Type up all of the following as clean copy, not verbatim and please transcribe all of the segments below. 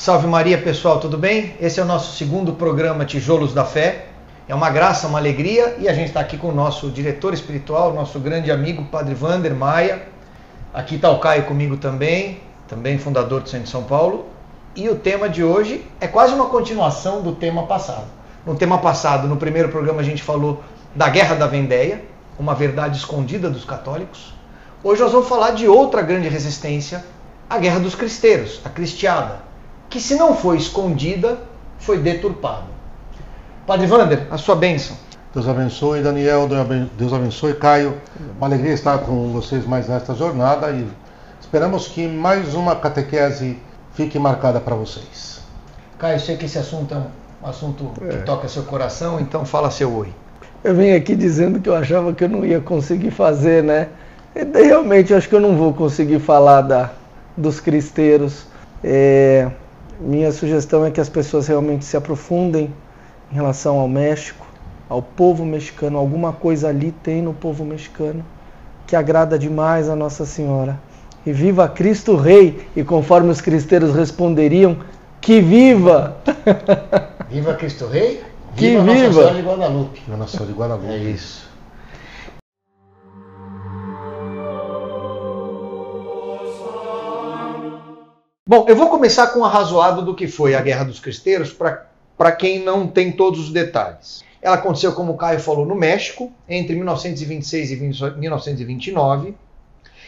Salve Maria, pessoal, tudo bem? Esse é o nosso segundo programa Tijolos da Fé. É uma graça, uma alegria, e a gente está aqui com o nosso diretor espiritual, nosso grande amigo, Padre Wander Maia. Aqui está o Caio comigo também fundador do Centro de São Paulo. E o tema de hoje é quase uma continuação do tema passado. No tema passado, no primeiro programa, a gente falou da Guerra da Vendéia, uma verdade escondida dos católicos. Hoje nós vamos falar de outra grande resistência, a Guerra dos Cristeiros, a Cristiada, que se não foi escondida, foi deturpada. Padre Wander, a sua bênção. Deus abençoe, Daniel, Deus abençoe, Caio. Uma alegria estar com vocês mais nesta jornada e esperamos que mais uma catequese fique marcada para vocês. Caio, eu sei que esse assunto é um assunto que toca seu coração, então fala seu oi. Eu vim aqui dizendo que eu achava que eu não ia conseguir fazer, né? E realmente eu acho que eu não vou conseguir falar dos cristeiros. Minha sugestão é que as pessoas realmente se aprofundem em relação ao México, ao povo mexicano. Alguma coisa ali tem no povo mexicano que agrada demais a Nossa Senhora. E viva Cristo Rei! E conforme os cristeiros responderiam, que viva! Viva Cristo Rei! Que viva! Nossa Senhora de Guadalupe! Viva Nossa Senhora de Guadalupe! É isso. Bom, eu vou começar com um arrazoado do que foi a Guerra dos Cristeiros, para quem não tem todos os detalhes. Ela aconteceu, como o Caio falou, no México, entre 1926 e 1929,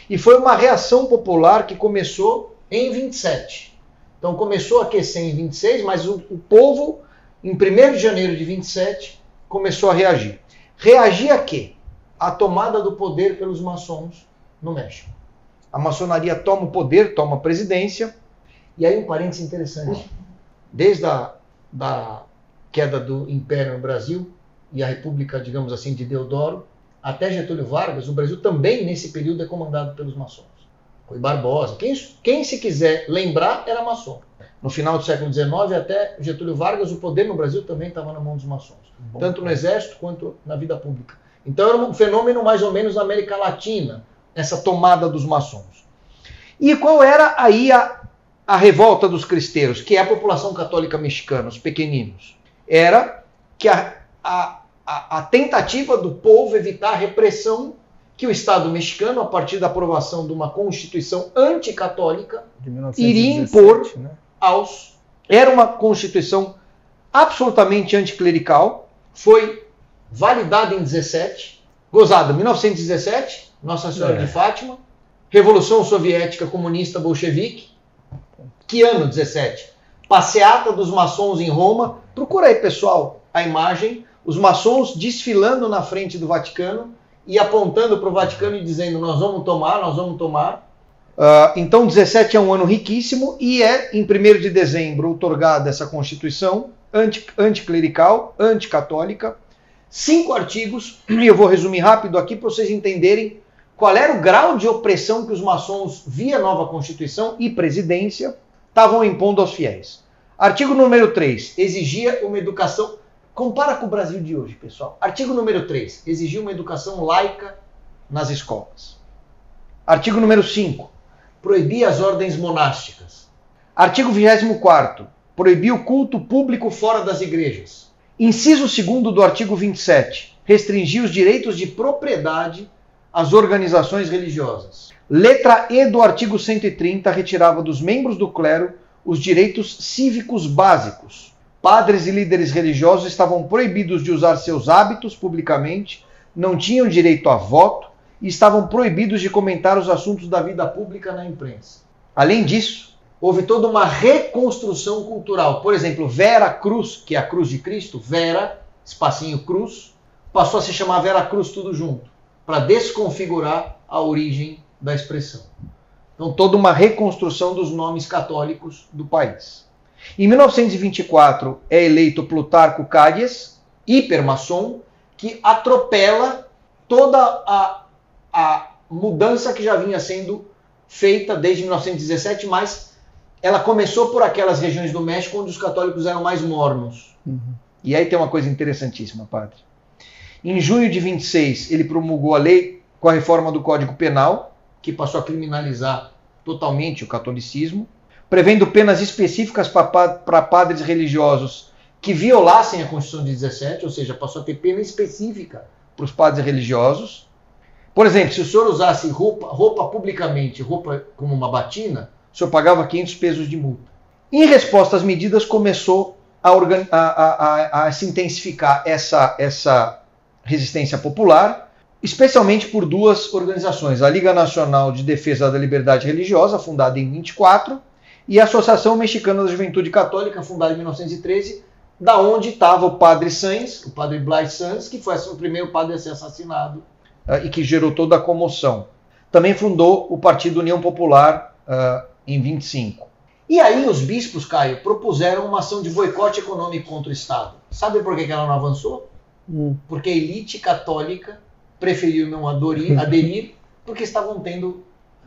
e foi uma reação popular que começou em 27. Então começou a aquecer em 26, mas o povo, em 1º de janeiro de 27, começou a reagir. Reagir a quê? A tomada do poder pelos maçons no México. A maçonaria toma o poder, toma a presidência. E aí um parênteses interessante. Desde da queda do Império no Brasil e a República, digamos assim, de Deodoro, até Getúlio Vargas, o Brasil também nesse período é comandado pelos maçons. Rui Barbosa. Quem se quiser lembrar era maçom. No final do século XIX até Getúlio Vargas, o poder no Brasil também estava na mão dos maçons. Tanto no exército quanto na vida pública. Então era um fenômeno mais ou menos na América Latina, essa tomada dos maçons. E qual era aí a revolta dos cristeiros, que é a população católica mexicana, os pequeninos? Era que a tentativa do povo evitar a repressão que o Estado mexicano, a partir da aprovação de uma constituição anticatólica, iria impor aos... Era uma constituição absolutamente anticlerical, foi validada em 17, gozada em 1917, Nossa Senhora de Fátima, Revolução Soviética Comunista Bolchevique. Que ano 17? Passeata dos maçons em Roma. Procura aí, pessoal, a imagem. Os maçons desfilando na frente do Vaticano e apontando para o Vaticano e dizendo: nós vamos tomar, nós vamos tomar. Então 17 é um ano riquíssimo e é em 1º de dezembro outorgada essa Constituição anticlerical, anticatólica. 5 artigos, e eu vou resumir rápido aqui para vocês entenderem qual era o grau de opressão que os maçons, via nova Constituição e presidência, estavam impondo aos fiéis. Artigo número 3, exigia uma educação... Compara com o Brasil de hoje, pessoal. Artigo número 3, exigia uma educação laica nas escolas. Artigo número 5, proibia as ordens monásticas. Artigo 24º, proibia o culto público fora das igrejas. Inciso 2º do artigo 27, restringia os direitos de propriedade às organizações religiosas. Letra E do artigo 130 retirava dos membros do clero os direitos cívicos básicos. Padres e líderes religiosos estavam proibidos de usar seus hábitos publicamente, não tinham direito a voto e estavam proibidos de comentar os assuntos da vida pública na imprensa. Além disso, houve toda uma reconstrução cultural. Por exemplo, Vera Cruz, que é a cruz de Cristo, Vera, espacinho cruz, passou a se chamar Vera Cruz tudo junto, para desconfigurar a origem da expressão. Então, toda uma reconstrução dos nomes católicos do país. Em 1924, é eleito Plutarco Calles, hipermaçom, que atropela toda a mudança que já vinha sendo feita desde 1917, mas ela começou por aquelas regiões do México onde os católicos eram mais mornos. E aí tem uma coisa interessantíssima, padre. Em junho de 26, ele promulgou a lei com a reforma do Código Penal, que passou a criminalizar totalmente o catolicismo. prevendo penas específicas para padres religiosos que violassem a Constituição de 17, ou seja, passou a ter pena específica para os padres religiosos. Por exemplo, se o senhor usasse roupa publicamente, roupa como uma batina, o senhor pagava 500 pesos de multa. Em resposta às medidas, começou a se intensificar essa resistência popular, especialmente por duas organizações, a Liga Nacional de Defesa da Liberdade Religiosa, fundada em 24, e a Associação Mexicana da Juventude Católica, fundada em 1913, da onde estava o padre Sanz, o padre Blas Sanz, que foi o primeiro padre a ser assassinado e que gerou toda a comoção. Também fundou o Partido União Popular em 25. E aí os bispos, Caio, propuseram uma ação de boicote econômico contra o Estado. Sabe por que ela não avançou? Porque a elite católica preferiu não aderir porque estavam tendo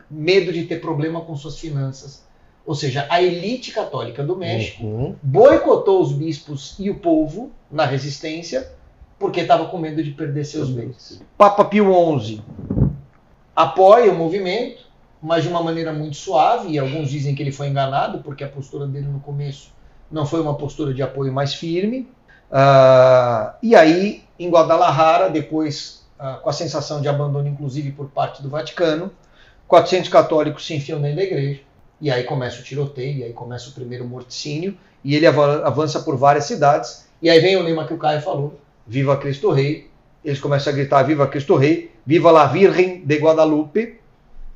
medo de ter problema com suas finanças. Ou seja, a elite católica do México boicotou os bispos e o povo na resistência porque estava com medo de perder seus bens. Papa Pio XI apoia o movimento, mas de uma maneira muito suave, e alguns dizem que ele foi enganado, porque a postura dele no começo não foi uma postura de apoio mais firme. E aí, em Guadalajara, depois, com a sensação de abandono, inclusive por parte do Vaticano, 400 católicos se enfiam dentro da igreja, e aí começa o tiroteio, e aí começa o primeiro morticínio, e ele avança por várias cidades, e aí vem o lema que o Caio falou, Viva Cristo Rei. Eles começam a gritar, Viva Cristo Rei, Viva la Virgen de Guadalupe,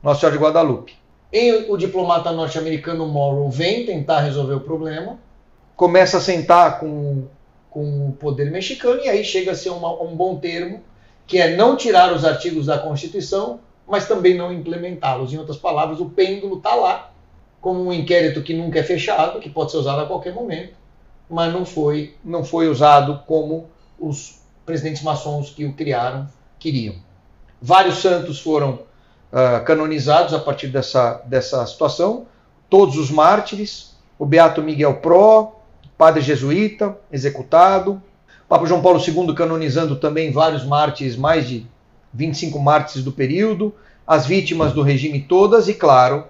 Nossa Senhora de Guadalupe. E o diplomata norte-americano Morrow vem tentar resolver o problema, começa a sentar com o poder mexicano, e aí chega a ser um bom termo, que é não tirar os artigos da Constituição, mas também não implementá-los. Em outras palavras, o pêndulo está lá, como um inquérito que nunca é fechado, que pode ser usado a qualquer momento, mas não foi usado como os presidentes maçons que o criaram queriam. Vários santos foram canonizados a partir dessa situação, todos os mártires, o Beato Miguel Pro, padre jesuíta, executado, Papa João Paulo II canonizando também vários mártires, mais de 25 mártires do período, as vítimas do regime todas, e claro,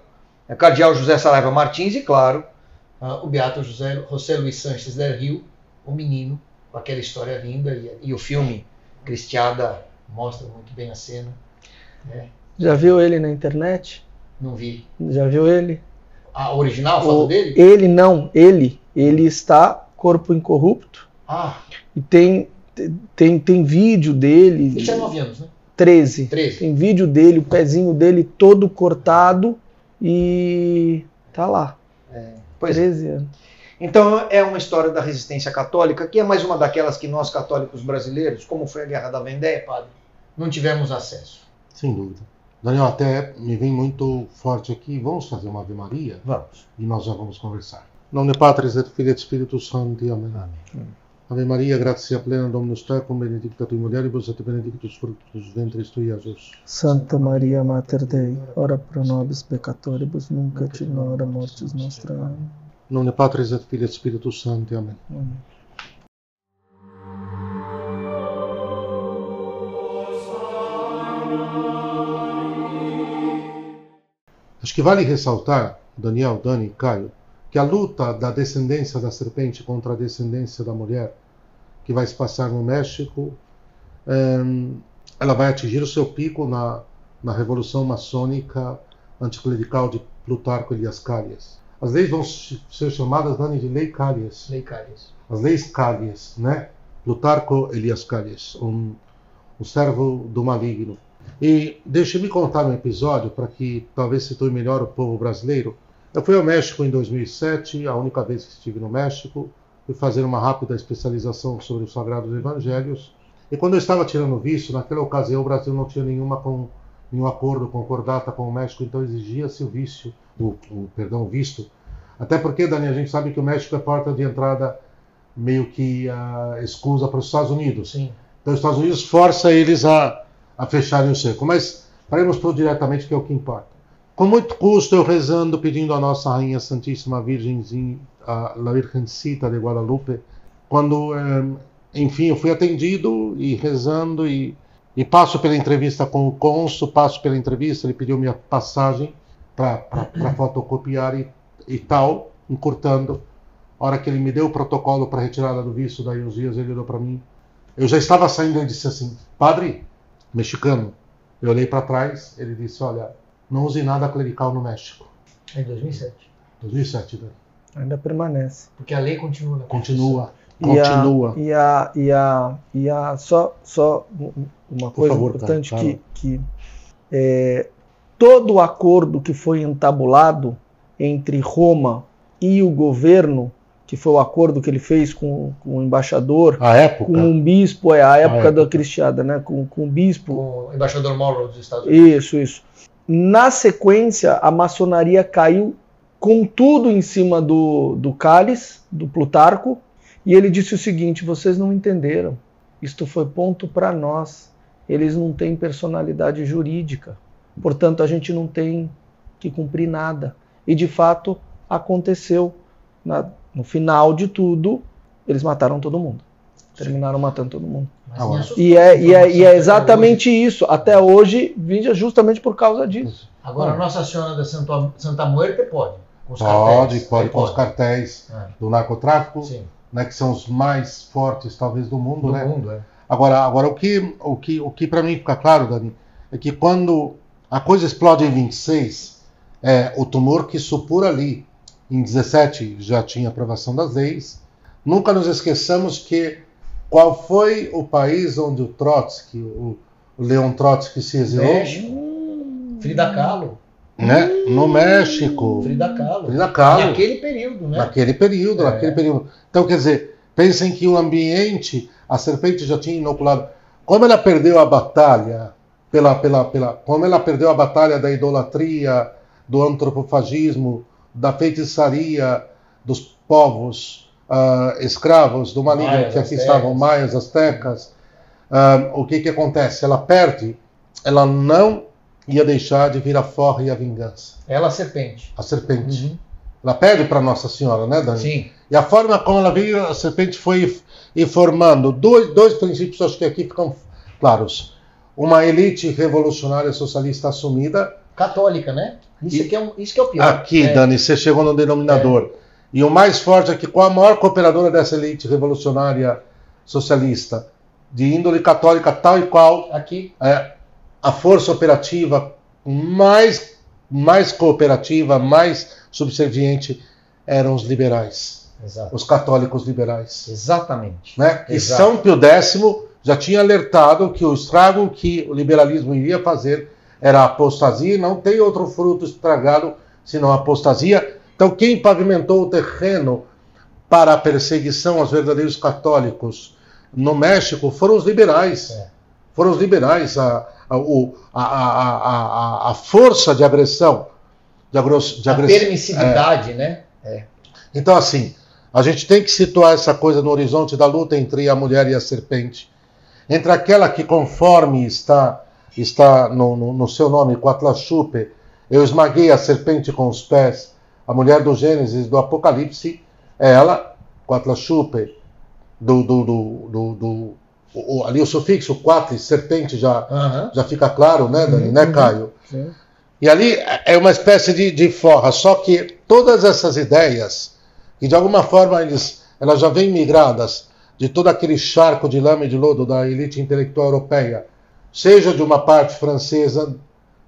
o cardeal José Saraiva Martins, e claro, o Beato José Luiz Sánchez del Rio, o menino, com aquela história linda, e o filme Cristiada mostra muito bem a cena. Né? Já viu ele na internet? Não vi. Já viu ele? A original, a foto dele? Ele não, ele está corpo incorrupto. E tem vídeo dele. Ele tinha 9 anos, né? 13. Tem vídeo dele, o pezinho dele todo cortado e tá lá. 13 anos. Então é uma história da resistência católica, que é mais uma daquelas que nós católicos brasileiros, como foi a Guerra da Vendéia, padre, não tivemos acesso. Sem dúvida. Daniel, até me vem muito forte aqui, vamos fazer uma Ave Maria? Vamos. E nós já vamos conversar. Em nome de Patris et Filii et Spiritus Sancti. Amém. Ave Maria, gratia plena, Dominus tecum, benedicta tui mulieribus, et benedictus fructus ventris tui, Jesus. Santa Maria, Mater Dei, ora pro nobis peccatoribus, nunc et in hora mortis nostra. Amém. Em nome de Patris et Filii et Spiritus Sancti. Amém. Acho que vale ressaltar, Daniel, Dani, Caio, que a luta da descendência da serpente contra a descendência da mulher, que vai se passar no México, ela vai atingir o seu pico na Revolução Maçônica Anticlerical de Plutarco Elias Calles. As leis vão ser chamadas, Dani, de Lei Calles. Lei Calles. As leis Calles, né? Plutarco Elias Calles, um servo do maligno. E deixe-me contar um episódio para que talvez situe melhor o povo brasileiro. Eu fui ao México em 2007, a única vez que estive no México. Fui fazer uma rápida especialização sobre os Sagrados Evangelhos. E quando eu estava tirando visto, naquela ocasião o Brasil não tinha nenhum acordo, concordata com o México, então exigia-se o visto. Até porque, Dani, a gente sabe que o México é porta de entrada meio que escusa para os Estados Unidos. Sim. Então os Estados Unidos força eles a fecharem o cerco. Mas faremos tudo diretamente, que é o que importa. Com muito custo, eu rezando, pedindo a Nossa Rainha Santíssima Virgenzinha, a La Virgencita de Guadalupe, quando, enfim, eu fui atendido e rezando, e passo pela entrevista com o cônsul, passo pela entrevista, ele pediu minha passagem para fotocopiar, e e tal, encurtando. A hora que ele me deu o protocolo para retirada do visto, daí uns dias ele olhou para mim. Eu já estava saindo e disse assim, padre, mexicano. Eu olhei para trás, ele disse, olha, não use nada clerical no México. Em 2007. 2007, Dani. Ainda permanece. Porque a lei continua. Continua. Só uma coisa favor, importante cara, que todo o acordo que foi entabulado entre Roma e o governo, que foi o acordo que ele fez com o embaixador, A época? com um bispo, a época da cristiada, né? Com o bispo. Com o embaixador Monroe dos Estados Unidos. Isso. Na sequência, a maçonaria caiu com tudo em cima do cálice, do Plutarco, e ele disse o seguinte, vocês não entenderam, isto foi ponto para nós, eles não têm personalidade jurídica, portanto a gente não tem que cumprir nada. E de fato aconteceu, no final de tudo, eles mataram todo mundo, terminaram matando todo mundo. E é exatamente isso, até hoje, justamente por causa disso. Agora, Nossa Senhora da Santa Muerte pode. Pode com os cartéis do narcotráfico, né, que são os mais fortes, talvez, do mundo. Agora o que para mim fica claro, Dani, é que quando a coisa explode em 26, o tumor que supura ali. Em 17 já tinha aprovação das leis. Nunca nos esqueçamos que qual foi o país onde o Trotsky, o Leon Trotsky se exilou? México. Frida Kahlo. Né? No México. Frida Kahlo. Naquele período, né? Naquele período. Então, quer dizer, pensem que o ambiente, a serpente já tinha inoculado. Como ela perdeu a batalha, como ela perdeu a batalha da idolatria, do antropofagismo, da feitiçaria dos povos escravos do maligno, que aqui estavam, maias, astecas, o que acontece? Ela perde, ela não ia deixar de vir a forra e a vingança. Ela, a serpente. A serpente. Uhum. Ela pede para Nossa Senhora, né, Dani? Sim. E a forma como ela veio, a serpente foi formando dois princípios, acho que aqui ficam claros. Uma elite revolucionária socialista assumida. Católica, né? Isso que é o pior. Aqui, Dani, você chegou no denominador. E o mais forte é que qual a maior cooperadora dessa elite revolucionária socialista? De índole católica tal e qual. Aqui. A força operativa mais cooperativa, mais subserviente eram os liberais. Exato. Os católicos liberais. Exatamente. Né? E São Pio X já tinha alertado que o estrago que o liberalismo iria fazer era a apostasia, e não tem outro fruto estragado senão a apostasia. Então quem pavimentou o terreno para a perseguição aos verdadeiros católicos no México foram os liberais. Foram os liberais. A força de agressão. A permissividade, né? Então, assim, a gente tem que situar essa coisa no horizonte da luta entre a mulher e a serpente. Entre aquela que, conforme está no seu nome, Coatlachupe, eu esmaguei a serpente com os pés, a mulher do Gênesis, do Apocalipse, é ela, Coatlachupe, ali o sufixo quatro, serpente, já fica claro, né, Dani, né, Caio? Sim. E ali é uma espécie de forra, só que todas essas ideias, que de alguma forma elas já vêm migradas de todo aquele charco de lama e de lodo da elite intelectual europeia, seja de uma parte francesa,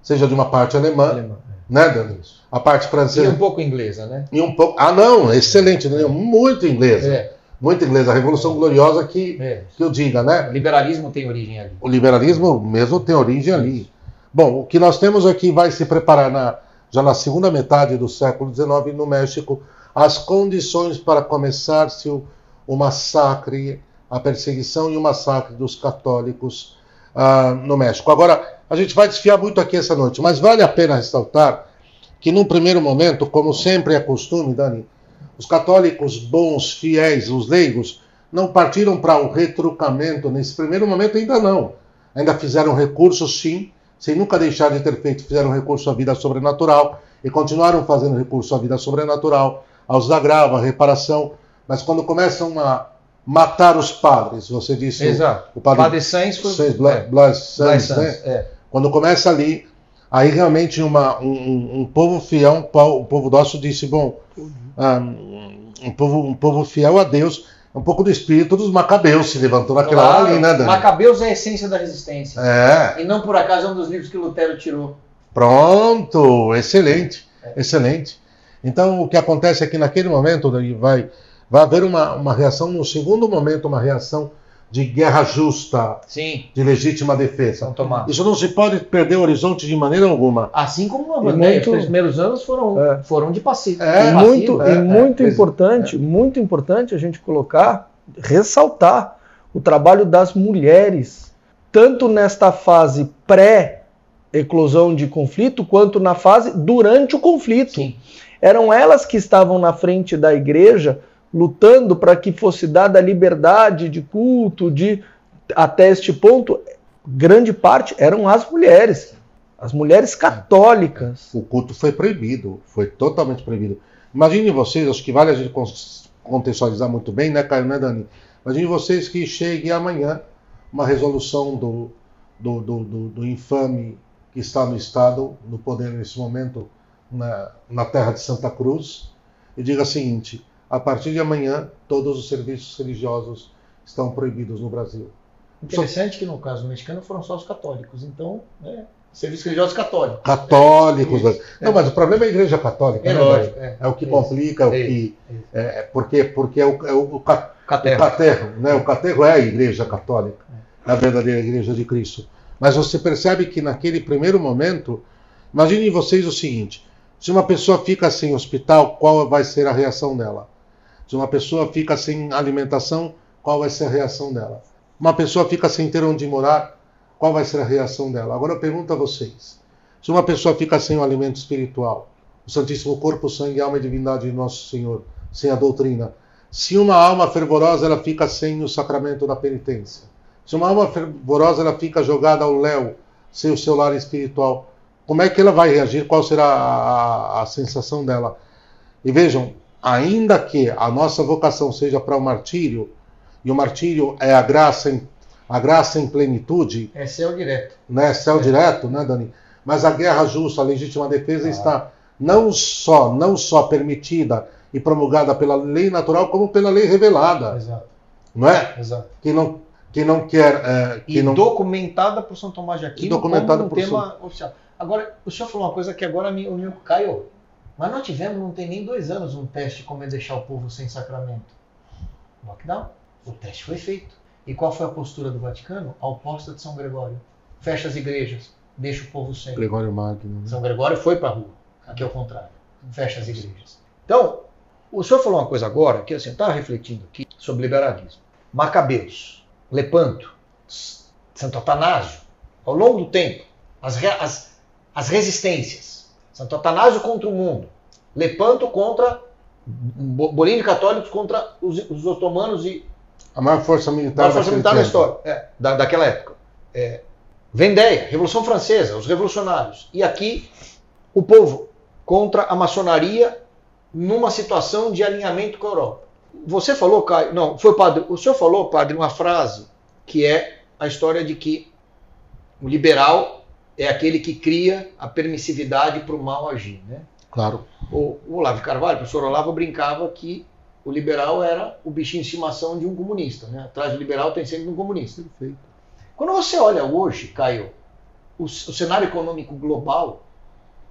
seja de uma parte alemã. Né, Dani? A parte francesa. E um pouco inglesa, né? E um pouco. Não, excelente, Daniel, muito inglesa. Muito inglesa, a Revolução Gloriosa que eu diga, né? O liberalismo tem origem ali. O liberalismo mesmo tem origem ali. Bom, o que nós temos aqui vai se preparar já na segunda metade do século XIX no México, as condições para começar-se o massacre, a perseguição e o massacre dos católicos no México. Agora, a gente vai desfiar muito aqui essa noite, mas vale a pena ressaltar que num primeiro momento, como sempre é costume, Dani, os católicos bons, fiéis, os leigos, não partiram para o retrucamento nesse primeiro momento, ainda não. Ainda fizeram recurso, sim, sem nunca deixar de ter feito, fizeram recurso à vida sobrenatural e continuaram fazendo recurso à vida sobrenatural, aos agravo, à reparação, mas quando começam a matar os padres, você disse... Exato. O padre Sainz foi... Blaise Sainz, né? Quando começa ali, Aí realmente um povo fiel, um povo nosso disse, bom, um povo fiel a Deus, um pouco do espírito dos macabeus se levantou naquela hora ali, né, Dani? Macabeus é a essência da resistência. É. E não por acaso é um dos livros que Lutero tirou. Pronto, excelente, excelente. Então o que acontece é que naquele momento Dani, vai haver uma reação, no segundo momento, uma reação de guerra justa, sim, de legítima defesa. Tomás. Isso não se pode perder o horizonte de maneira alguma. Assim como a bandeira, os primeiros anos foram de pacífico. Muito importante a gente colocar, ressaltar o trabalho das mulheres, tanto nesta fase pré-eclosão de conflito, quanto na fase durante o conflito. Sim. Eram elas que estavam na frente da igreja, lutando para que fosse dada a liberdade de culto, até este ponto, grande parte eram as mulheres católicas. O culto foi proibido, foi totalmente proibido. Imagine vocês, acho que vale a gente contextualizar muito bem, né, Caio, né, Dani? Imagine vocês que chegue amanhã uma resolução do infame que está no Estado, no poder nesse momento, na terra de Santa Cruz, e diga o seguinte: a partir de amanhã, todos os serviços religiosos estão proibidos no Brasil. Interessante que no caso mexicano foram só os católicos. Então, serviços religiosos católicos. Católicos. Não, mas o problema é a Igreja Católica. É né, lógico. É o que complica, porque é o caterro. Né? O caterro é a Igreja Católica, a verdadeira Igreja de Cristo. Mas você percebe que naquele primeiro momento, imaginem vocês o seguinte: se uma pessoa fica sem hospital, qual vai ser a reação dela? Se uma pessoa fica sem alimentação, qual vai ser a reação dela? Uma pessoa fica sem ter onde morar, qual vai ser a reação dela? Agora eu pergunto a vocês: se uma pessoa fica sem o alimento espiritual, o Santíssimo Corpo, Sangue, Alma e Divindade de Nosso Senhor, sem a doutrina, se uma alma fervorosa ela fica sem o sacramento da penitência, se uma alma fervorosa ela fica jogada ao léu, sem o seu lar espiritual, como é que ela vai reagir? Qual será a sensação dela? E vejam, ainda que a nossa vocação seja para o martírio, e o martírio é a graça em plenitude. É céu direto. Né? Céu direto, né, Dani? Mas a guerra justa, a legítima defesa está não só permitida e promulgada pela lei natural, como pela lei revelada. Exato. Não é? Exato. Que não quer... documentada por São Tomás de Aquino como um tema oficial. Agora, o senhor falou uma coisa que agora o meu caiu. Mas nós tivemos, não tem nem 2 anos, um teste como é deixar o povo sem sacramento. Lockdown. O teste foi feito. E qual foi a postura do Vaticano? A oposta de São Gregório. Fecha as igrejas, deixa o povo sem. Gregório Magno. Né? São Gregório foi para a rua. Aqui é o contrário. Fecha as igrejas. Então, o senhor falou uma coisa agora, que assim, eu estava refletindo aqui sobre liberalismo. Macabeus, Lepanto, Santo Atanásio, ao longo do tempo, as resistências. Santo Atanásio contra o mundo. Lepanto contra... bolinho de católicos contra os otomanos e... a maior força militar da história. Daquela época. Vendéia, Revolução Francesa, os revolucionários. E aqui, o povo contra a maçonaria numa situação de alinhamento com a Europa. Você falou, Caio... Não, foi o padre... O senhor falou, padre, uma frase que é a história de que o liberal é aquele que cria a permissividade para o mal agir, né? Claro. O Olavo Carvalho, o professor Olavo, brincava que o liberal era o bichinho de estimação de um comunista, né? Atrás do liberal tem sempre um comunista. Perfeito. Quando você olha hoje, Caio, o cenário econômico global,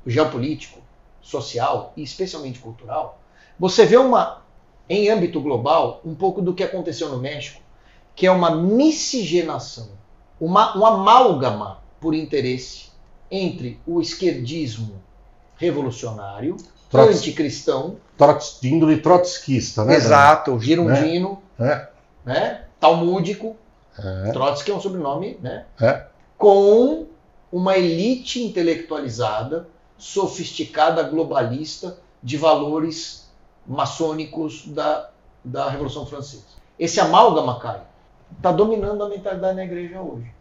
geopolítico, social e especialmente cultural, você vê em âmbito global, um pouco do que aconteceu no México, que é uma miscigenação, um amálgama por interesse entre o esquerdismo revolucionário, anticristão, de índole trotskista, né? Exato, girondino, né? talmúdico, Trotsky é um sobrenome, né? É. Com uma elite intelectualizada, sofisticada, globalista, de valores maçônicos da Revolução Francesa. Esse amálgama, Caio, está dominando a mentalidade na igreja hoje.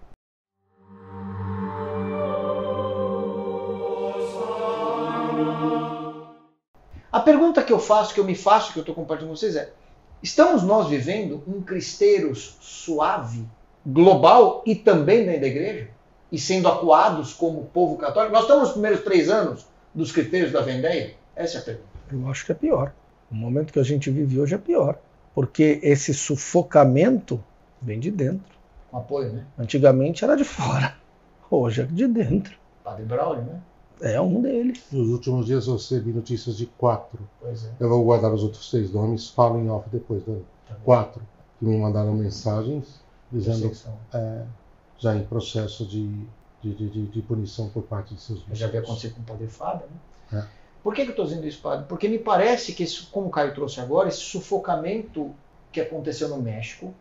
A pergunta que eu faço, que eu estou compartilhando com vocês é: estamos nós vivendo um cristeiros suave, global e também dentro da igreja? e sendo acuados como povo católico? Nós estamos nos primeiros 3 anos dos critérios da Vendée? Essa é a pergunta. Eu acho que é pior. O momento que a gente vive hoje é pior. Porque esse sufocamento vem de dentro. Com apoio, né? Antigamente era de fora. Hoje é de dentro. Padre Braulio, né? É um deles. Nos últimos dias eu recebi notícias de 4. Pois é. Eu vou guardar os outros 3 nomes, falo em off depois, Dani. 4 que me mandaram mensagens dizendo já em processo de punição por parte de seus bispos. Já havia acontecido com o Padre Fábio, né? É. Por que eu estou dizendo isso, Padre? Porque me parece que, como o Caio trouxe agora, esse sufocamento que aconteceu no México,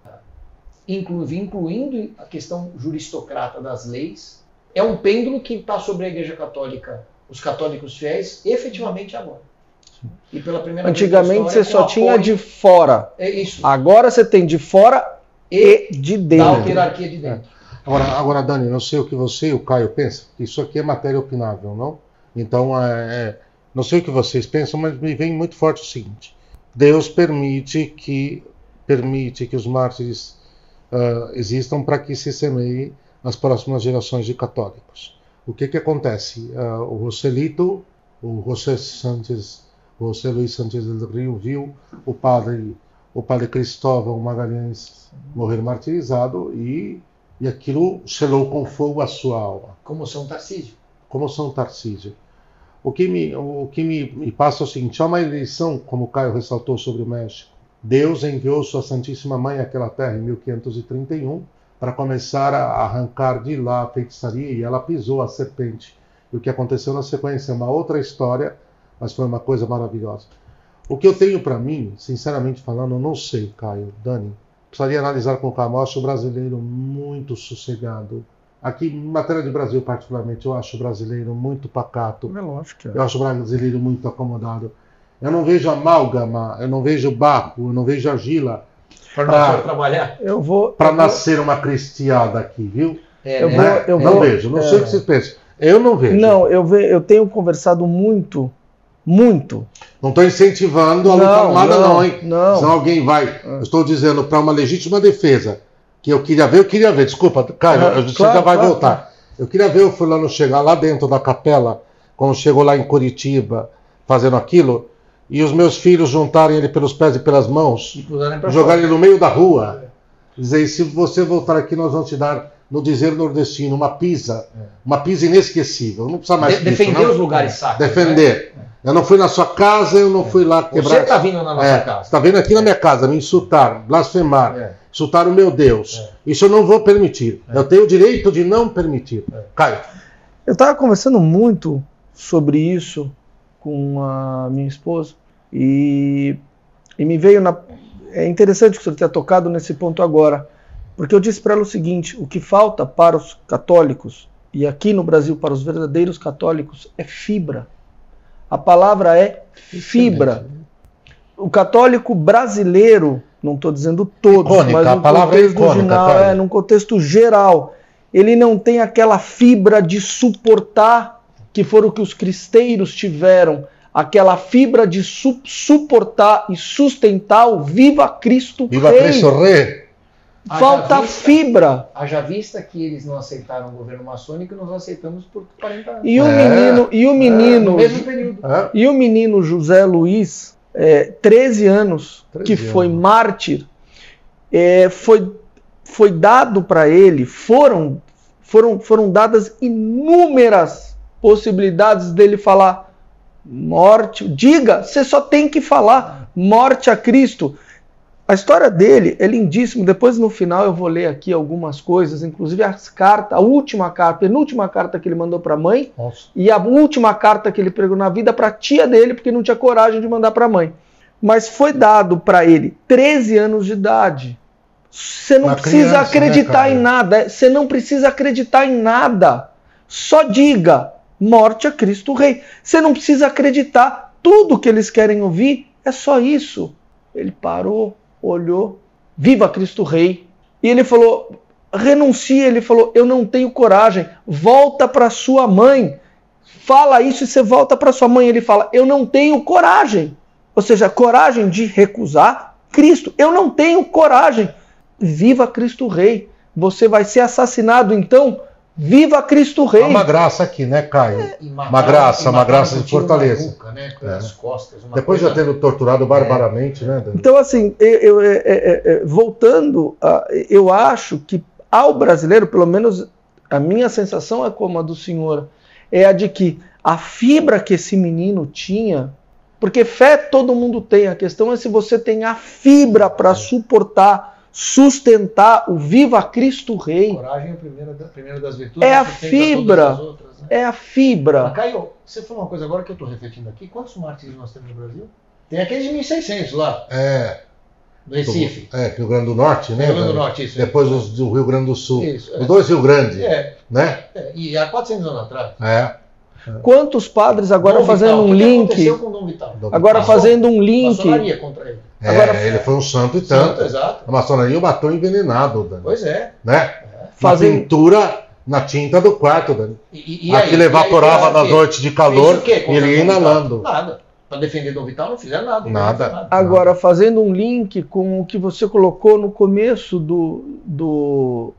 incluindo a questão juristocrata das leis, é um pêndulo que está sobre a Igreja Católica, os católicos fiéis, efetivamente agora. E pela primeira Antigamente vez na história, você só tinha apoio... de fora. É isso. Agora você tem de fora e de Da dentro. hierarquia de dentro. Agora, Dani, não sei o que você e o Caio pensam, que isso aqui é matéria opinável, não? Então, não sei o que vocês pensam, mas me vem muito forte o seguinte: Deus permite que os mártires existam para que se semeie as próximas gerações de católicos. O que acontece? O Joselito, o José Luís Sánchez del Rio viu o padre Cristóvão Magalhães morrer martirizado e aquilo selou com fogo a sua alma. Como São Tarcísio. Como São Tarcísio. O que me passa é o seguinte: há uma eleição, como o Caio ressaltou sobre o México. Deus enviou sua Santíssima Mãe àquela terra em 1531 para começar a arrancar de lá a feitiçaria, e ela pisou a serpente. E o que aconteceu na sequência é uma outra história, mas foi uma coisa maravilhosa. O que eu tenho para mim, sinceramente falando, eu não sei, Caio, Dani, precisaria analisar com calma. Eu acho o brasileiro muito sossegado. Aqui, em matéria de Brasil particularmente, eu acho o brasileiro muito pacato. É lógico que é. Eu acho o brasileiro muito acomodado. Eu não vejo amálgama, eu não vejo barro, eu não vejo argila Para trabalhar. para nascer uma cristiada aqui, viu? Eu vejo, não sei o que vocês pensam. Eu não vejo. Não, eu tenho conversado muito. Não estou incentivando a luta armada, não, hein? Não. Senão alguém vai. Eu estou dizendo para uma legítima defesa, que eu queria ver. Desculpa, Caio, você já vai voltar. Eu queria ver o fulano chegar lá dentro da capela, quando chegou lá em Curitiba, fazendo aquilo, e os meus filhos juntarem ele pelos pés e pelas mãos, jogarem ele no meio da rua, dizer: se você voltar aqui, nós vamos te dar, no dizer nordestino, uma pisa inesquecível. Não precisa mais defender os lugares sacros. Defender. Né? Eu não fui na sua casa, eu não fui lá quebrar. Você está vindo na nossa casa. Você está vindo aqui na minha casa me insultar, blasfemar, insultar o meu Deus. Isso eu não vou permitir. Eu tenho o direito de não permitir. Caio. Eu estava conversando muito sobre isso com a minha esposa e me veio É interessante que o senhor tenha tocado nesse ponto agora, porque eu disse para ela o seguinte: o que falta para os católicos, e aqui no Brasil para os verdadeiros católicos, é fibra. A palavra é fibra. O católico brasileiro, não estou dizendo todos, mas no contexto num contexto geral, ele não tem aquela fibra de suportar, que foram o que os cristeiros tiveram, aquela fibra de suportar e sustentar o Viva Cristo Rei. Viva Cristo Rei. Falta fibra. Haja vista que eles não aceitaram o governo maçônico e nós aceitamos por 40 anos. No mesmo período. E o menino José Luiz, 13 anos, que foi mártir, foi dado para ele, foram dadas inúmeras possibilidades dele falar morte. Diga, você só tem que falar morte a Cristo. A história dele é lindíssima. Depois, no final, eu vou ler aqui algumas coisas, inclusive as cartas, a penúltima carta que ele mandou para a mãe. Nossa. E a última carta que ele pregou na vida para a tia dele, porque não tinha coragem de mandar para a mãe. Mas foi dado para ele 13 anos de idade. Você não precisa acreditar em nada. Você não precisa acreditar em nada. Só diga morte a Cristo Rei. Você não precisa acreditar. Tudo que eles querem ouvir é só isso. Ele parou, olhou, viva Cristo Rei. E ele falou, renuncia. Ele falou, eu não tenho coragem. Volta para sua mãe. Fala isso e você volta para sua mãe. Ele fala, eu não tenho coragem. Ou seja, coragem de recusar Cristo. Eu não tenho coragem. Viva Cristo Rei. Você vai ser assassinado, então Viva Cristo Rei! Há uma graça aqui, né, Caio? Uma graça de fortaleza. Nuca, né, pelas costas, depois já tendo torturado barbaramente, né, Dani? Então, assim, voltando, eu acho que ao brasileiro, pelo menos a minha sensação é como a do senhor, é a de que a fibra que esse menino tinha, porque fé todo mundo tem, a questão é se você tem a fibra para sustentar o Viva Cristo Rei. Coragem é a primeira das virtudes. É a fibra. Outras, né? É a fibra. Mas, Caio, você falou uma coisa agora que eu estou refletindo aqui. Quantos mártires nós temos no Brasil? Tem aqueles de 1600 lá. No Recife. Rio Grande do Norte, né? Rio Grande do Norte, isso. Depois os do Rio Grande do Sul. Isso, os dois Rio Grande. Né? E há 400 anos atrás. Quantos padres agora fazendo um link? Aconteceu com Dom Vital? Agora fazendo um link. Maçonaria contra ele. Ele foi um santo e tanto. Exato. A maçonaria o matou envenenado, Dani. Pois é. Né? Pintura na tinta do quarto, Dani. Aquilo evaporava nas noites de calor e ele ia inalando. Nada. Para defender Dom Vital não fizeram nada. Agora, fazendo um link com o que você colocou no começo do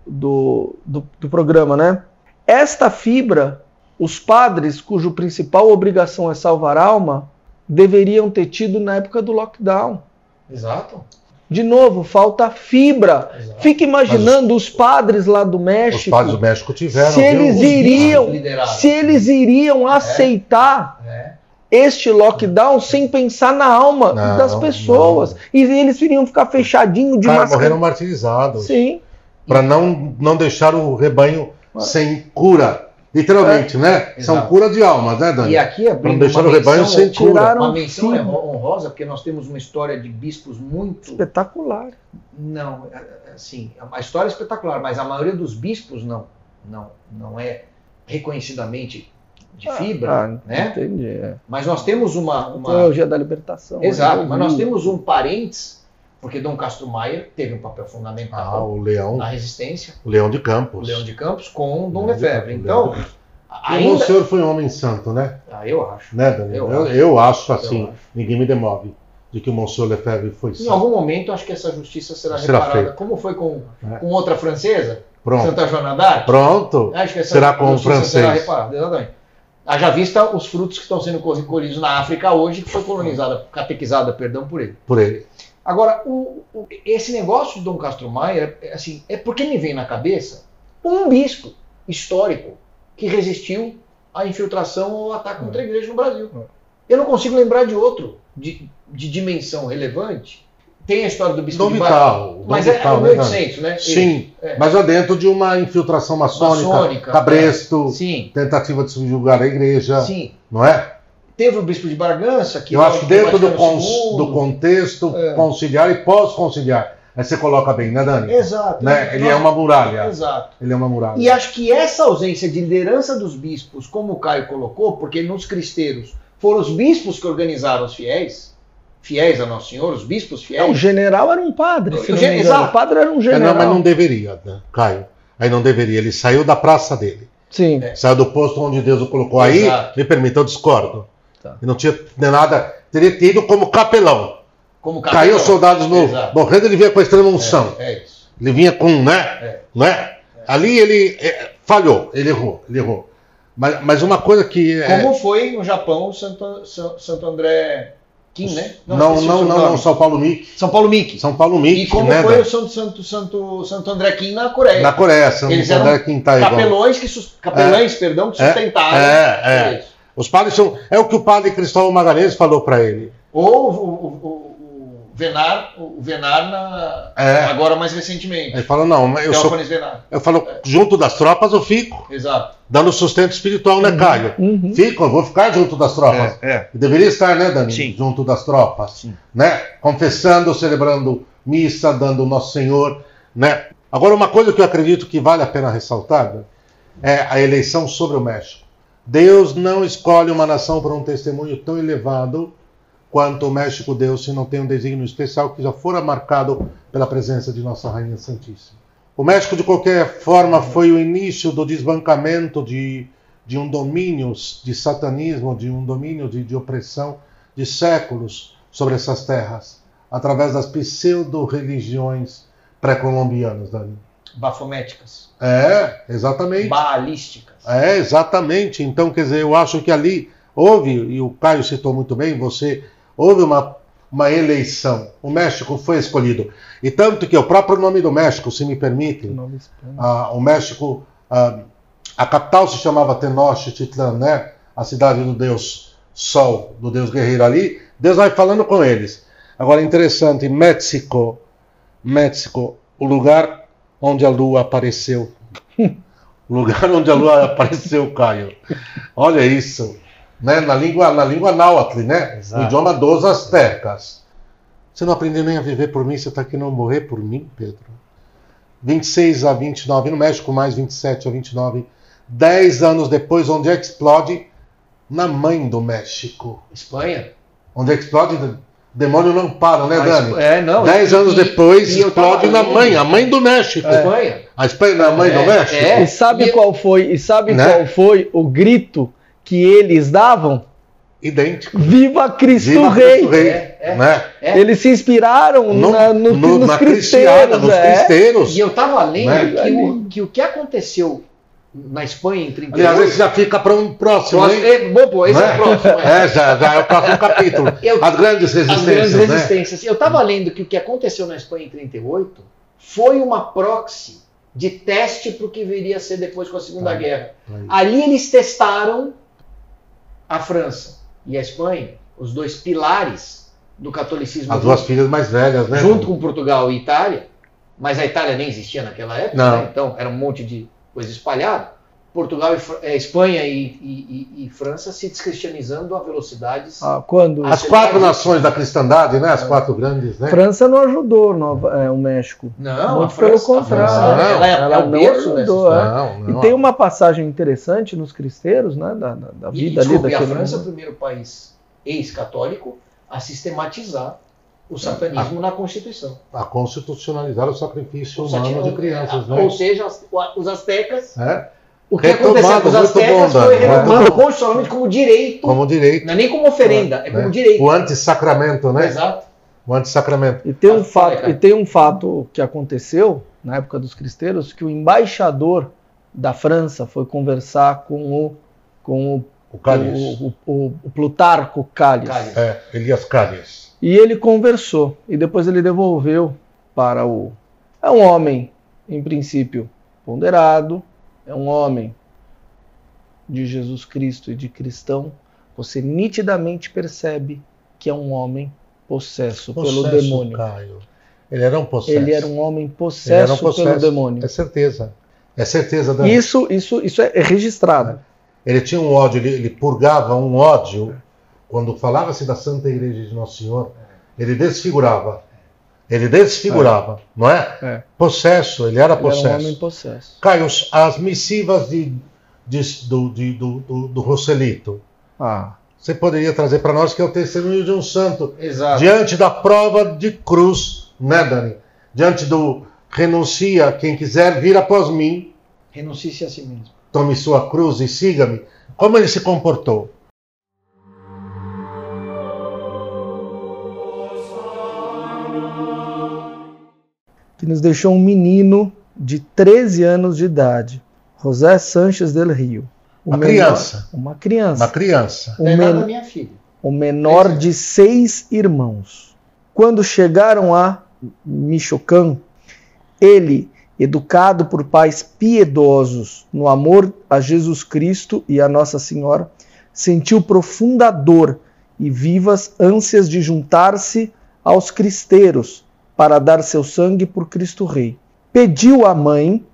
programa, né? Esta fibra, os padres, cuja principal obrigação é salvar a alma, deveriam ter tido na época do lockdown. Exato. De novo, falta fibra. Exato. Fica imaginando os padres lá do México. Os padres do México tiveram. Se eles iriam aceitar este lockdown sem pensar na alma das pessoas. E eles iriam ficar fechadinhos de máscara. Morreram martirizados. Sim. Para não deixar o rebanho sem cura. Literalmente, né? Exato. São cura de almas, né, Dani? E aqui abrindo deixar o rebanho sem cura. Uma menção honrosa, porque nós temos uma história de bispos muito... espetacular. Não, assim, a história é espetacular, mas a maioria dos bispos não é reconhecidamente de fibra, né? Entendi. Mas nós temos uma... Teologia da libertação. Exato, mas nós temos um parentes, porque Dom Castro Maia teve um papel fundamental na resistência. O Leão de Campos. O Leão de Campos com Dom Lefebvre. Então, o senhor foi um homem santo, né? Eu acho. Né, Daniel? Eu acho assim, ninguém me demove, de que o Monsenhor Lefebvre foi santo. Em algum momento, acho que essa justiça será reparada. Feita. Como foi com outra francesa, Santa Joana d'Arc. Pronto, acho que essa será com o francês. Será reparada, exatamente. Haja vista os frutos que estão sendo colhidos na África hoje, que foi catequizada por ele. Por ele. Agora, esse negócio de Dom Castro Maia, assim, é porque me vem na cabeça um bispo histórico que resistiu à infiltração ou ao ataque contra a igreja no Brasil. Eu não consigo lembrar de outro de dimensão relevante. Tem a história do bispo Dom Vital, mas é 1800, né? Sim, mas já dentro de uma infiltração maçônica Cabresto, tentativa de subjugar a igreja, não é? Teve o bispo de Bragança, que... Eu acho que dentro do contexto conciliar e pós-conciliar, aí você coloca bem, né, Dani? Exato. Né? Ele é uma muralha. Exato. Ele é uma muralha. E acho que essa ausência de liderança dos bispos, como o Caio colocou, porque nos cristeiros foram os bispos que organizaram os fiéis a Nosso Senhor, os bispos fiéis. O general era um padre, exato. O padre era um general. Mas não deveria, né, Caio? Aí não deveria. Ele saiu da praça dele. Sim. Saiu do posto onde Deus o colocou. Exato. Aí, me permita, eu discordo. Tá. E não tinha nada, teria tido como capelão. Caiu os soldados morrendo, ele vinha com a extrema unção. Isso. Ele vinha com, né? Ali ele falhou, ele errou. Mas uma coisa que... Como foi no Japão Santo André Kim, né? Não, São Paulo Miki. São Paulo Miki. E como foi o Santo André Kim na Coreia. Na Coreia, Santo André Kim tá capelães que sustentaram. Os padres são... É o que o padre Cristóvão Magalhães falou para ele. Ou o Venar agora mais recentemente. Ele falou, não, eu falo, junto das tropas eu fico. Exato. Dando sustento espiritual, né, Caio? Fico, eu vou ficar junto das tropas. Deveria estar, né, Dani? Sim. Junto das tropas. Sim. Né? Confessando, celebrando missa, dando o Nosso Senhor, né? Agora, uma coisa que eu acredito que vale a pena ressaltar, né, é a eleição sobre o México. Deus não escolhe uma nação por um testemunho tão elevado quanto o México deu, se não tem um desígnio especial que já fora marcado pela presença de Nossa Rainha Santíssima. O México, de qualquer forma, foi o início do desbancamento de um domínio de satanismo, de um domínio de opressão de séculos sobre essas terras, através das pseudo-religiões pré-colombianas, Dani. Bafométicas. Exatamente. Baalísticas. Exatamente. Então, quer dizer, eu acho que ali houve, e o Caio citou muito bem, houve uma eleição. O México foi escolhido. E tanto que o próprio nome do México, se me permite, o México, a capital se chamava Tenochtitlan, né? A cidade do deus Sol, do deus guerreiro ali. Deus vai falando com eles. Agora, interessante, México, o lugar onde a lua apareceu. O lugar onde a lua apareceu, Caio. Olha isso. Né? Na língua náhuatl, né? Exato. O idioma dos astecas. Você não aprendeu nem a viver por mim, você está aqui não morrer por mim, Pedro? 26 a 29, no México mais 27 a 29. 10 anos depois, onde é que explode? Na mãe do México. Espanha? Onde é que explode? O demônio não para, né, Dani? Não. 10 anos depois, explode na mãe, a mãe do México. Espanha. A Espanha é a mãe do México? E sabe qual foi o grito que eles davam? Idêntico. Viva Cristo Viva Rei! Cristo Rei. Né? Eles se inspiraram nos cristeiros. Nos cristeiros. E eu estava lendo que o que aconteceu na Espanha em 38... Aliás, esse já fica para um próximo, hein? Esse é o próximo. Já é o próximo capítulo. As grandes resistências. Eu estava lendo que o que aconteceu na Espanha em 38 foi uma proxy de teste para o que viria a ser depois com a Segunda Guerra. Ali eles testaram a França e a Espanha, os dois pilares do catolicismo. As duas filhas mais velhas, né? Junto com Portugal e Itália, mas a Itália nem existia naquela época, né? Então era um monte de coisa espalhada. Portugal, Espanha e França se descristianizando a velocidades. As quatro nações da cristandade, né? As quatro grandes, né? França não ajudou o México. Não, muito pelo contrário. Ela é o berço dessa história. E tem uma passagem interessante nos cristeiros, né? Da vida ali daquele. A França é o primeiro país ex-católico a sistematizar o satanismo na Constituição. A constitucionalizar o sacrifício humano de crianças, né? Ou seja, os astecas. O que aconteceu com os astecas foi retomado constitucionalmente como direito. Como direito. Não é nem como oferenda, é como direito. O antissacramento, né? Exato. O antissacramento. E tem um fato que aconteceu na época dos cristeiros, que o embaixador da França foi conversar com o Plutarco Calles. Elias Calles. E ele conversou, e depois ele devolveu para É um homem, em princípio, ponderado, é um homem de Jesus Cristo e de cristão. Você nitidamente percebe que é um homem possesso pelo demônio. Caio. Ele era um possesso. Ele era um homem possesso pelo demônio. É certeza. É certeza. Dani. Isso é registrado. Ele tinha um ódio, ele purgava um ódio. Quando falava-se da Santa Igreja de Nosso Senhor, ele desfigurava. Não é? Possesso, ele era possesso. Era um homem possesso. Caio, as missivas do Roselito. Você poderia trazer para nós, que é o testemunho de um santo. Exato. Diante da prova de cruz, né, Dani? Diante do renuncia, quem quiser vir após mim. Renuncie-se a si mesmo. Tome sua cruz e siga-me. Como ele se comportou? Que nos deixou um menino de 13 anos de idade, José Sánchez del Rio. Uma criança. Minha filha. O menor de 6 irmãos. Quando chegaram a Michoacán, ele, educado por pais piedosos no amor a Jesus Cristo e a Nossa Senhora, sentiu profunda dor e vivas ânsias de juntar-se aos cristeiros para dar seu sangue por Cristo Rei. Pediu à mãe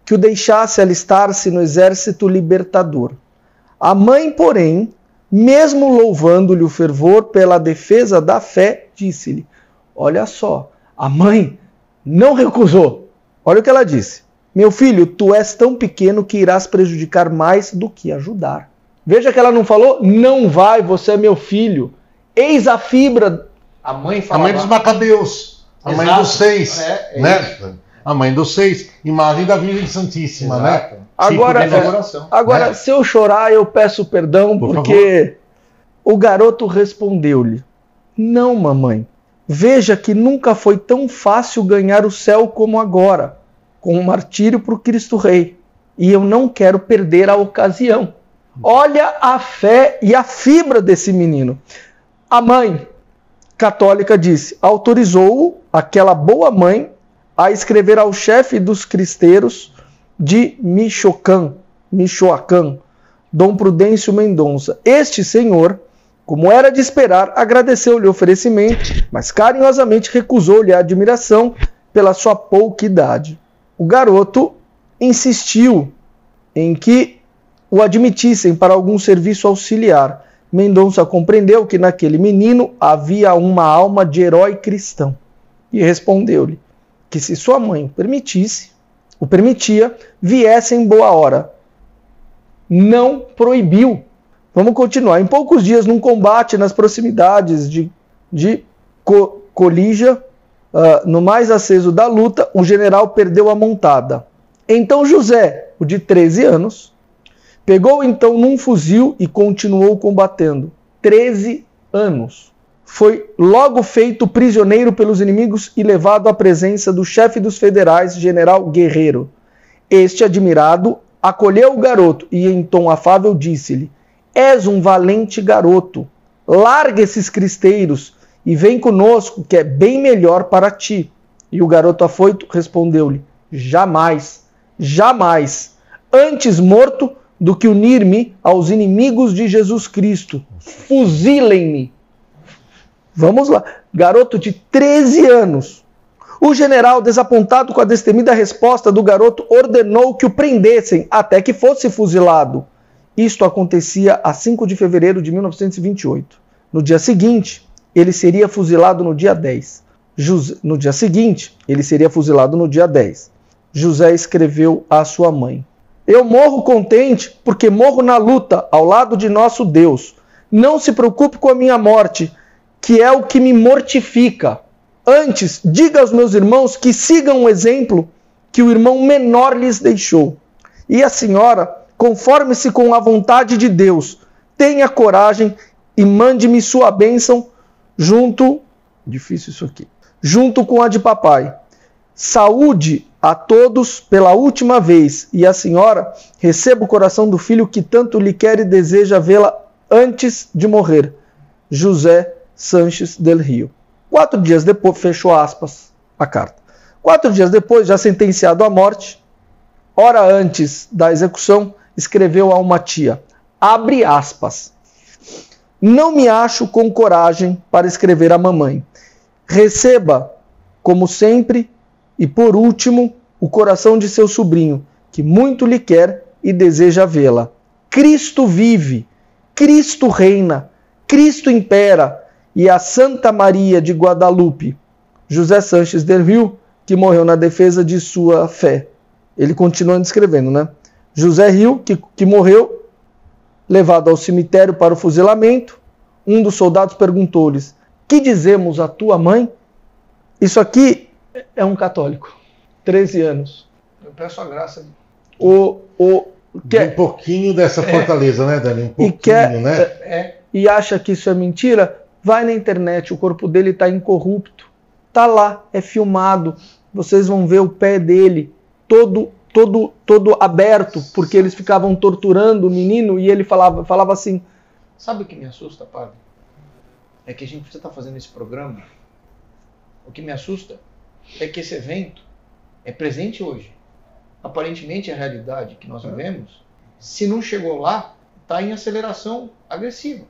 que o deixasse alistar-se no exército libertador. A mãe, porém, mesmo louvando-lhe o fervor pela defesa da fé, disse-lhe: olha só, a mãe não recusou. Olha o que ela disse: meu filho, tu és tão pequeno que irás prejudicar mais do que ajudar. Veja que ela não falou: não vai, você é meu filho. Eis a fibra. A mãe falava... A mãe dos Macabeus. A mãe dos 6, né? A mãe dos 6, imagem da Virgem Santíssima, né? Agora, se eu chorar, eu peço perdão, porque o garoto respondeu-lhe: não, mamãe, veja que nunca foi tão fácil ganhar o céu como agora. com o martírio para o Cristo Rei. E eu não quero perder a ocasião. Olha a fé e a fibra desse menino. A mãe católica disse, autorizou aquela boa mãe a escrever ao chefe dos cristeiros de Michoacán, Dom Prudêncio Mendonça. Este senhor, como era de esperar, agradeceu-lhe o oferecimento, mas carinhosamente recusou-lhe a admiração pela sua pouca idade. O garoto insistiu em que o admitissem para algum serviço auxiliar. Mendonça compreendeu que naquele menino havia uma alma de herói cristão e respondeu-lhe que se sua mãe o permitia, viesse em boa hora. Não proibiu. Vamos continuar. Em poucos dias, num combate nas proximidades de Colija, no mais aceso da luta, o general perdeu a montada. Então José, o de 13 anos, pegou então num fuzil e continuou combatendo. 13 anos. Foi logo feito prisioneiro pelos inimigos e levado à presença do chefe dos federais, general Guerreiro. Este, admirado, acolheu o garoto e em tom afável disse-lhe: és um valente garoto, larga esses cristeiros e vem conosco, que é bem melhor para ti. E o garoto afoito respondeu-lhe: jamais, jamais, antes morto do que unir-me aos inimigos de Jesus Cristo. Fuzilem-me. Vamos lá. Garoto de 13 anos. O general, desapontado com a destemida resposta do garoto, ordenou que o prendessem até que fosse fuzilado. Isto acontecia a 5 de fevereiro de 1928. No dia seguinte, ele seria fuzilado no dia 10. José escreveu à sua mãe: eu morro contente porque morro na luta ao lado de nosso Deus. Não se preocupe com a minha morte, que é o que me mortifica. Antes, diga aos meus irmãos que sigam o exemplo que o irmão menor lhes deixou. E a senhora, conforme-se com a vontade de Deus, tenha coragem e mande-me sua bênção junto com a de papai. Saúde a todos pela última vez, e a senhora receba o coração do filho que tanto lhe quer e deseja vê-la antes de morrer. José Sanches del Rio. 4 dias depois, fechou aspas a carta. 4 dias depois, já sentenciado à morte, hora antes da execução, escreveu a uma tia, abre aspas: não me acho com coragem para escrever à mamãe. Receba, como sempre, e por último, o coração de seu sobrinho, que muito lhe quer e deseja vê-la. Cristo vive, Cristo reina, Cristo impera, e a Santa Maria de Guadalupe. José Sanches del Rio, que morreu na defesa de sua fé. Ele continua escrevendo, né? José Rio, que morreu, levado ao cemitério para o fuzilamento. Um dos soldados perguntou-lhes: que dizemos à tua mãe? Isso aqui é um católico, 13 anos. Eu peço a graça. Um pouquinho dessa fortaleza, né, Dani? Um pouquinho, né? E acha que isso é mentira? Vai na internet, o corpo dele está incorrupto. Está lá, é filmado. Vocês vão ver o pé dele todo aberto, porque eles ficavam torturando o menino e ele falava assim. Sabe o que me assusta, padre? É que a gente precisa estar fazendo esse programa. O que me assusta é que esse evento é presente hoje. Aparentemente, a realidade que nós vivemos, se não chegou lá, está em aceleração agressiva.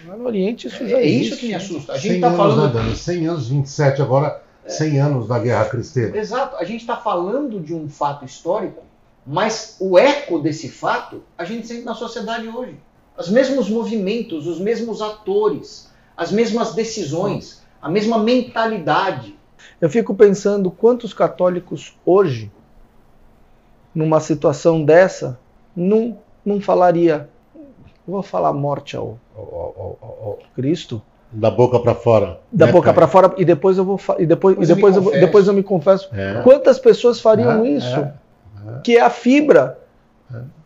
No Oriente isso já é existe. Isso que me assusta. A gente está falando... 100 anos, 27 agora, 100 anos da Guerra Cristã. Exato. A gente está falando de um fato histórico, mas o eco desse fato a gente sente na sociedade hoje. Os mesmos movimentos, os mesmos atores, as mesmas decisões, a mesma mentalidade. Eu fico pensando quantos católicos hoje, numa situação dessa, não falaria... Vou falar morte ao Cristo. Da boca para fora. Da boca para fora, e depois eu vou depois eu me confesso. Quantas pessoas fariam isso? Que é a fibra.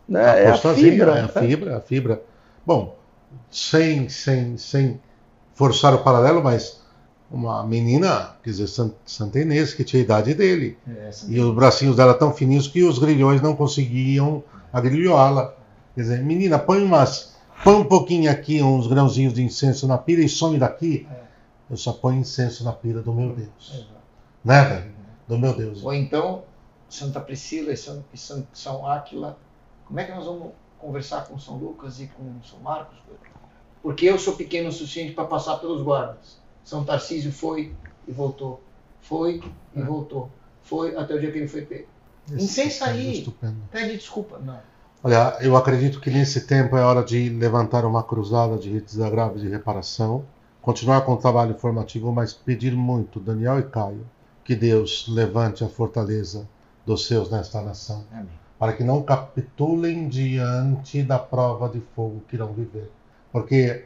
Né? É a fibra. Bom, sem forçar o paralelo, mas uma menina, quer dizer, Santa Inês, que tinha a idade dele. E os bracinhos dela tão fininhos que os grilhões não conseguiam agrilhoá-la. Quer dizer, menina, põe um pouquinho aqui, uns grãozinhos de incenso na pira e some daqui. Eu só ponho incenso na pira do meu Deus. Né? Do meu Deus. Ou então, Santa Priscila e São Áquila. Como é que nós vamos conversar com São Lucas e com São Marcos? Porque eu sou pequeno o suficiente para passar pelos guardas. São Tarcísio foi e voltou. Foi e voltou. Foi até o dia que ele foi pego. Incensa aí. Pede desculpa. Não. Olha, eu acredito que nesse tempo é hora de levantar uma cruzada de desagravos e reparação, continuar com o trabalho formativo, mas pedir muito, Daniel e Caio, que Deus levante a fortaleza dos seus nesta nação. Amém. Para que não capitulem diante da prova de fogo que irão viver. Porque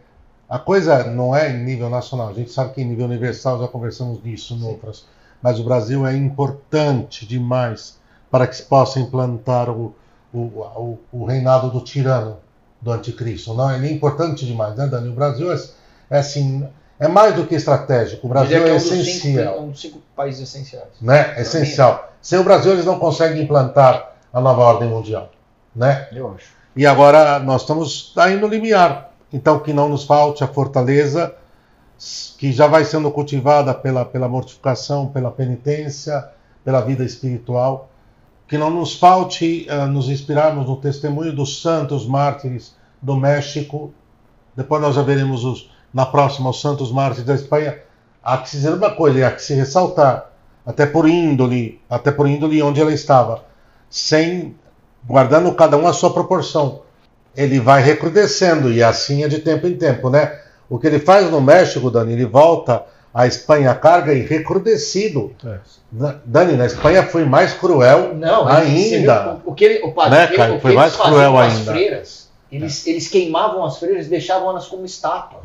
a coisa não é em nível nacional, a gente sabe que em nível universal já conversamos nisso em outras, mas o Brasil é importante demais para que se possa implantar o reinado do tirano, do anticristo. Não, ele é importante demais, né, Dani? O Brasil é assim, é mais do que estratégico, o Brasil é essencial. É um dos 5 países essenciais. Né? É essencial. Sem o Brasil eles não conseguem implantar a nova ordem mundial. Né? Eu acho. E agora nós estamos aí no limiar. Então que não nos falte a fortaleza que já vai sendo cultivada pela mortificação, pela penitência, pela vida espiritual. Que não nos falte nos inspirarmos no testemunho dos santos mártires do México. Depois nós já veremos na próxima os santos mártires da Espanha. Há que se dizer uma coisa, há que se ressaltar, até por índole onde ela estava, guardando cada um a sua proporção. Ele vai recrudescendo, e assim é de tempo em tempo, né? O que ele faz no México, Dani, ele volta à Espanha carga e recrudescido. Dani, na Espanha foi mais cruel ainda. O padre, foi mais cruel ainda. Freiras, eles queimavam as freiras e deixavam-nas como estátuas.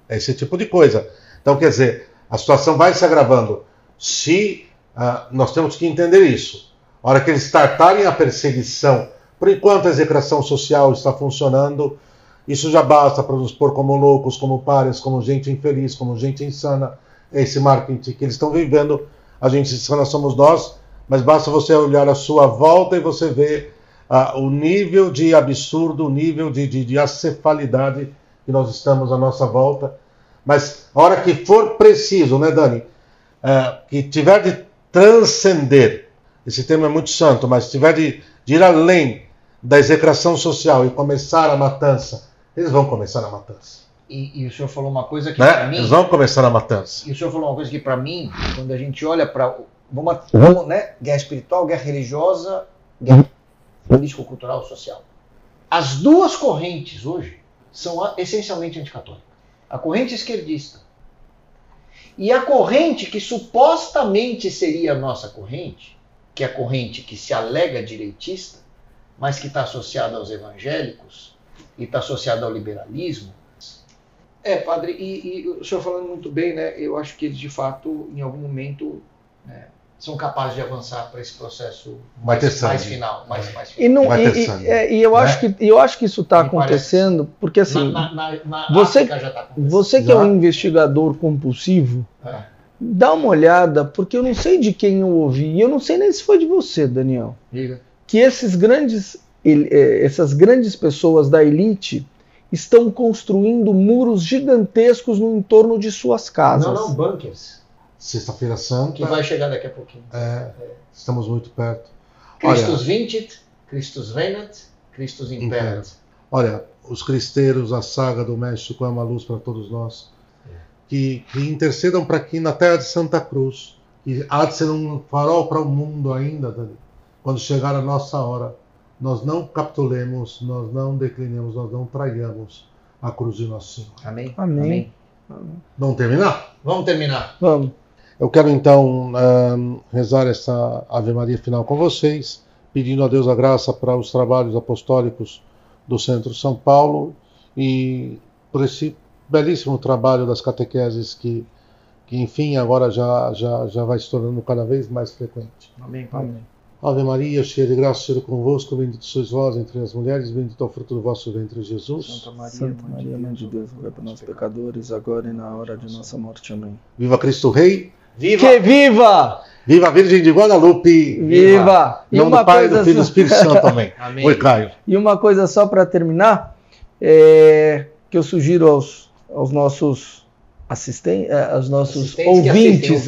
Esse tipo de coisa. Então, quer dizer, a situação vai se agravando. Nós temos que entender isso. A hora que eles startarem a perseguição, por enquanto a execração social está funcionando, isso já basta para nos pôr como loucos, como párias, como gente infeliz, como gente insana. Esse marketing que eles estão vivendo, a gente insana somos nós, mas basta você olhar à sua volta e você vê o nível de absurdo, o nível de acefalidade que nós estamos à nossa volta. Mas a hora que for preciso, né, Dani, que tiver de transcender, esse termo é muito santo, mas tiver de ir além da execração social e começar a matança, eles vão começar a matança. E o senhor falou uma coisa que, né? para mim... Eles vão começar a matança. E o senhor falou uma coisa que, para mim, quando a gente olha para... né? Guerra espiritual, guerra religiosa, guerra político-cultural, social. As duas correntes hoje são essencialmente anticatólicas. A corrente esquerdista e a corrente que supostamente seria a nossa corrente, que é a corrente que se alega direitista, mas que está associada aos evangélicos e está associada ao liberalismo. Padre, e o senhor falando muito bem, né? Eu acho que eles, de fato, em algum momento, né, são capazes de avançar para esse processo mais final. E eu acho que isso está acontecendo, porque assim, você que é um investigador compulsivo, dá uma olhada, porque eu não sei de quem eu ouvi, e eu não sei nem se foi de você, Daniel. Diga. Que essas grandes pessoas da elite estão construindo muros gigantescos no entorno de suas casas. Não, bunkers. Sexta-feira Santa. Que vai chegar daqui a pouquinho. Estamos muito perto. Christus vincit, Christus venat, Christus imperat. Olha, os cristeiros, a saga do México é uma luz para todos nós. Que intercedam para que na terra de Santa Cruz, que há de ser um farol para o mundo ainda, Dani, quando chegar a nossa hora, nós não capitulemos, nós não declinemos, nós não traiamos a cruz de Nosso Senhor. Amém. Amém. Vamos terminar? Vamos terminar. Vamos. Eu quero então rezar essa Ave Maria final com vocês, pedindo a Deus a graça para os trabalhos apostólicos do Centro São Paulo e por esse belíssimo trabalho das catequeses que enfim, agora já vai se tornando cada vez mais frequente. Amém. Amém. Ave Maria, cheia de graça, o Senhor é convosco, bendito sois vós entre as mulheres, bendito é o fruto do vosso ventre, Jesus. Santa Maria, Mãe de Deus, rogai por nós pecadores, agora e na hora de nossa morte. Amém. Viva Cristo Rei! Viva! Que viva! Viva a Virgem de Guadalupe! Viva! Em nome do Pai, do Filho e do Espírito Santo também. Amém. Oi, Caio. E uma coisa só para terminar, que eu sugiro aos nossos assistentes, aos nossos ouvintes,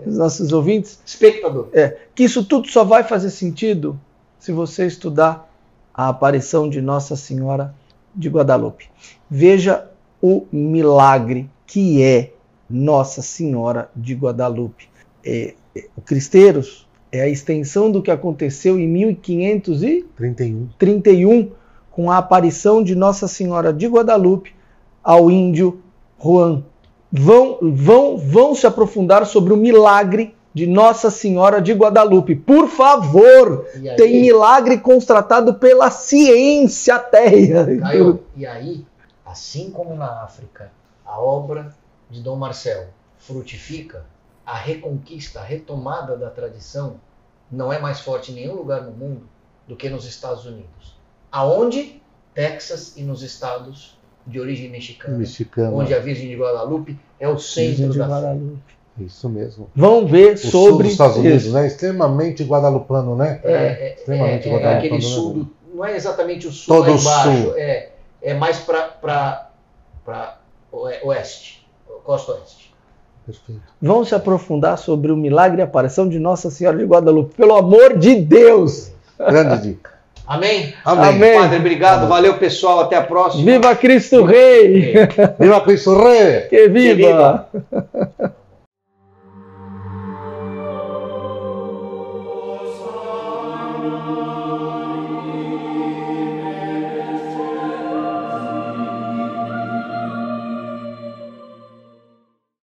os nossos ouvintes, Espectador. que isso tudo só vai fazer sentido se você estudar a aparição de Nossa Senhora de Guadalupe. Veja o milagre que é Nossa Senhora de Guadalupe. O Cristeiros é a extensão do que aconteceu em 1531 com a aparição de Nossa Senhora de Guadalupe ao índio Juan. Vão se aprofundar sobre o milagre de Nossa Senhora de Guadalupe. Por favor, tem milagre constatado pela ciência ateia. Caio, e aí, assim como na África, a obra de Dom Marcelo frutifica, a reconquista, a retomada da tradição não é mais forte em nenhum lugar no mundo do que nos Estados Unidos. Aonde? Texas e nos estados de origem mexicana. Onde a Virgem de Guadalupe é o centro da fé. Isso mesmo. Vão ver o sobre sul dos Estados Unidos, né? Extremamente guadalupano, né? Extremamente guadalupano. Aquele sul, não é exatamente o sul lá embaixo, é mais para oeste, costa oeste. Perfeito. Vão se aprofundar sobre o milagre e a aparição de Nossa Senhora de Guadalupe. Pelo amor de Deus! Grande dica. Amém? Amém. Padre, obrigado. Valeu, pessoal. Até a próxima. Viva Cristo Rei! Viva Cristo Rei! Que viva!